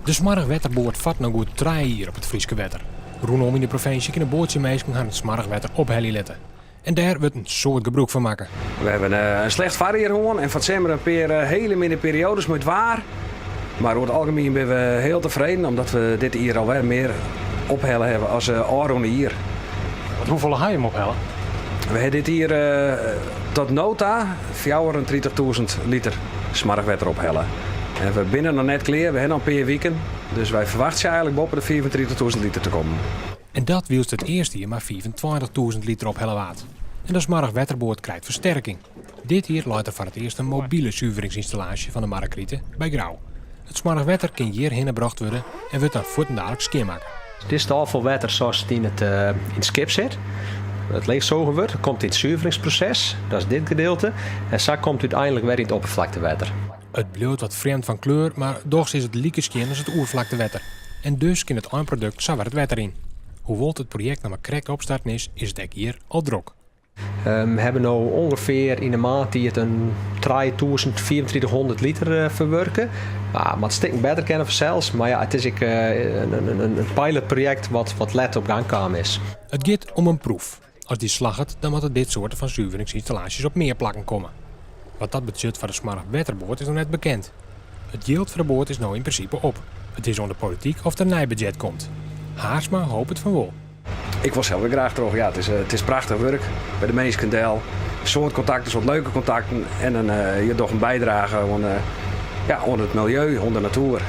De smaragwetterboord vat nog goed 3 hier op het Frieske wetter. Rondom in de provincie kunnen bootjemeesken gaan het smaragwetter ophellen letten. En daar wordt een soort gebruik van maken. We hebben een slecht var hier gewoon en van zomer een paar hele minder periodes met waar. Maar over het algemeen zijn we heel tevreden omdat we dit hier alweer meer ophellen hebben als Aron hier. Hoeveel ga je hem ophellen? We hebben dit hier tot nota 34.000 liter smaragwetter ophellen. En we binnen nog net klaar, we hebben al een paar weken. Dus wij verwachten eigenlijk boven de 34.000 liter te komen. En dat wielst het eerste jaar maar 24.000 liter ophellen waard. En de smaragwetterboord krijgt versterking. Dit hier leidt er voor het eerst een mobiele zuiveringsinstallatie van de Markrieten bij Grauw. Het smaragwetter kan hier hingebracht worden en wordt dan voortdurend schoonmaken. Dit is de afvalwater zoals het in het skip zit. Het leegzogen wordt, het komt in het zuiveringsproces, dat is dit gedeelte. En zo komt het uiteindelijk weer in het oppervlaktewater. Het blijft wat vreemd van kleur, maar toch is het lieke als het oervlaktewater. En dus kan het eindproduct zo weer het water in. Hoewel het project nog maar krek opstarten is het ook hier al druk. We hebben nu ongeveer in de maand die het een 2400 liter verwerken. Maar het stikt beter kennen zelfs. Maar ja, het is een pilotproject wat let op gang kwam is. Het gaat om een proef. Als die slaagt, dan moeten dit soort van zuiveringsinstallaties op meer plakken komen. Wat dat budget voor de smaragwetterboord is nog net bekend. Het geld voor de boord is nou in principe op. Het is onder politiek of er een nijbudget komt. Haarsma hoopt het van wel. Ik wil zelf weer graag terug. Ja, het is prachtig werk bij de mensen deel. Soort contacten, soort leuke contacten en je toch een bijdrage onder het milieu, onder de natuur.